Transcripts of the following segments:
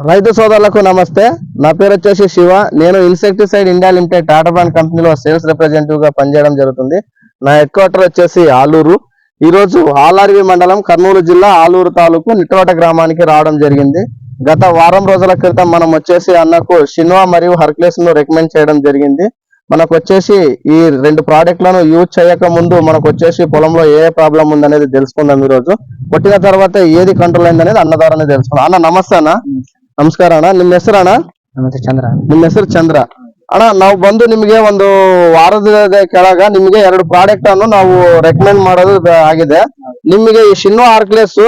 రైతు సోదరులకు నమస్తే. నా పేరు వచ్చేసి శివ. నేను insecticide India limited Tata brand కంపెనీలో సేల్స్ రిప్రజెంటేటివ్ గా పనిచేయడం జరుగుతుంది. నా హెడ్ క్వార్టర్ వచ్చేసి ఆలూరు. ఈ రోజు ఆర్ఆర్వి మండలం కర్నూలు జిల్లా ఆలూరు తాలూకు నిట్టవట గ్రామానికి రావడం జరిగింది. గత వారం రోజుల క్రితం మనం వచ్చేసి అన్నకు షిన్వా మరియు హర్క్లెస్ ను రికమెండ్ చేయడం జరిగింది. మనకు వచ్చేసి ఈ రెండు ప్రోడక్ట్లను యూజ్ చేయక ముందు మనకు వచ్చేసి పొలంలో ఏ ప్రాబ్లం ఉందనేది తెలుసుకుందాం. ఈ రోజు కొట్టిన తర్వాత ఏది కంట్రోల్ అయింది అనేది అన్న ద్వారానే తెలుసుకుందాం. అన్న ನಮಸ್ತೆ ಅಣ್ಣ. ನಮಸ್ಕಾರ ಅಣ್ಣ. ನಿಮ್ಮ ಹೆಸರು ಅಣ್ಣ? ಚಂದ್ರ. ನಿಮ್ಮ ಹೆಸರು ಚಂದ್ರ ಅಣ್ಣ. ನಾವು ಬಂದು ನಿಮಗೆ ಒಂದು ವಾರದ ಕೆಳಗ ನಿಮಗೆ 2 ಪ್ರಾಡಕ್ಟ್ ಅನ್ನು ನಾವು ರೆಕಮೆಂಡ್ ಮಾಡೋದು ಆಗಿದೆ. ನಿಮಗೆ ಈ ಶಿನ್ವಾ ಆರ್ಕ್ಲೆಸ್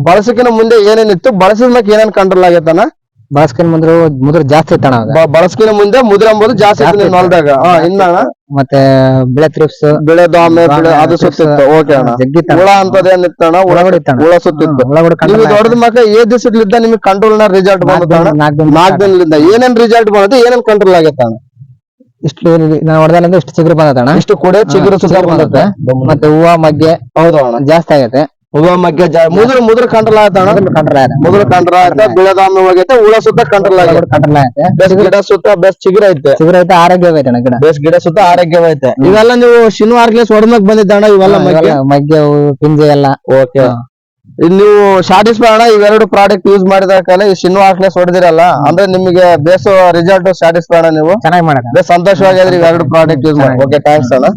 ಬಳಸಕಿನ ಮುಂದೆ ಏನೇನಿತ್ತು, ಬಳಸಿದ ಮೇಲೆ ಏನೇನು ಕಂಟ್ರೋಲ್ ಆಗೈತಣ್ಣ? ಬಳಸ್ಕಿನ ಮುದ್ರ ಜಾಸ್ತಿ ಇತ್ತಣ್ಣ. ಬಳಸ್ಕಿನ ಮುಂದೆ ಮುದ್ರ ಎಂಬುದು ಜಾಸ್ತಿ ಇತ್ತು ಹೊಲದಾಗ. ಇನ್ನಣ್ಣ ಮತ್ತೆ ಬೆಳೆ ತ್ರಿಪ್ಸ್, ಬೆಳೆ ದೋಮೆ, ಅದು ಸುತ್ತಿತ್ತು. ಓಕೆ ಅಣ್ಣ. ಹುಳ ಅಂತದೇನಿತ್ತಣ್ಣ? ಹುಳ ಸುತ್ತಿತ್ತು. ನೀವು ದೊಡ್ಡದ ಮಕ್ಕ ಏ ದಿವಸಲಿದ್ದ ನಿಮ್ಗೆ ಕಂಟ್ರೋಲ್ ನ ರಿಸಲ್ಟ್ ಬಂದ? 4 ದಿನದಿಂದ ಏನೇನ್ ರಿಸಲ್ಟ್ ಬಂದೈತೆ, ಏನೇನ್ ಕಂಟ್ರೋಲ್ ಆಗೈತೆ ಅಣ್ಣ? ಇಷ್ಟು ನಾವು ಹೊಡೆದಾಲಿಂದ ಇಷ್ಟು ಚಿಗುರು ಬಂದತಣ್ಣ. ಇಷ್ಟು ಕೂಡ ಚಿಗುರು ಸುತ್ತ ಬಂದತ್ತೆ. ಮತ್ತೆ ಹೂವ ಮಗ್ಗೆ ಹೌದು ಅಣ್ಣ ಜಾಸ್ತಿ ಆಗೈತೆ. ಹೂವ ಮಗ್ಗೆ ಮುದ್ರ ಕಂಟ್ರೋಲ್ ಆಯ್ತ ಅಣ್ಣ? ಮುದ್ರ ಕಂಟ್ರೋಲ್ ಆಯ್ತಾ? ಬೆಳೆದಾಮೆ ಹೋಗೈತೆ. ಹುಳ ಸುತ್ತ ಕಂಟ್ರೋಲ್ ಆಗೈತೆ. ಕಂಟ್ರೋಲ್ ಆಗೈತೆ. ಬೆಸ್ಟ್ ಗಿಡ ಸುತ್ತ ಬೆಸ್ಟ್ ಚಿಗುರು ಐತೆ. ಚಿಗುರು ಐತೆ, ಆರೋಗ್ಯವೈತೆ ಅಣ್ಣ ಗಿಡ. ಬೆಸ್ಟ್ ಗಿಡ ಸುತ್ತ ಆರೋಗ್ಯವೈತೆ. ಇವೆಲ್ಲ ನೀವು ಶಿನ್ವಾ ಆರ್ಕ್ಲೆಸ್ ಹೊಡೆದ್ಮೇಲೆ ಬಂದಿದ್ದಣ್ಣ ಇವೆಲ್ಲ ಮಗ್ಗೆ ಪಿಂಜೆ ಎಲ್ಲ. ಓಕೆ. ನೀವು ಸ್ಯಾಟಿಸ್ಫೈ ಅಣ್ಣ ಇವೆರಡು ಪ್ರಾಡಕ್ಟ್ ಯೂಸ್ ಮಾಡಿದ ಕಾಲ ಈ ಶಿನ್ವಾ ಆರ್ಕ್ಲೆಸ್ ಹೊಡೆದಿರಲ್ಲ ಅಂದ್ರೆ ನಿಮಗೆ ಬೇಸೋ ರಿಸಲ್ಟ್ ಸ್ಯಾಟಿಸ್ಫೈ ಅಣ್ಣ? ನೀವು ಚೆನ್ನಾಗಿ ಮಾಡೋದು ಸಂತೋಷವಾಗಿದ್ರೆ ಇವೆರಡು ಪ್ರಾಡಕ್ಟ್ ಯೂಸ್ ಮಾಡಿ. ಓಕೆ, ಥ್ಯಾಂಕ್ಸ್ ಅಣ್ಣ.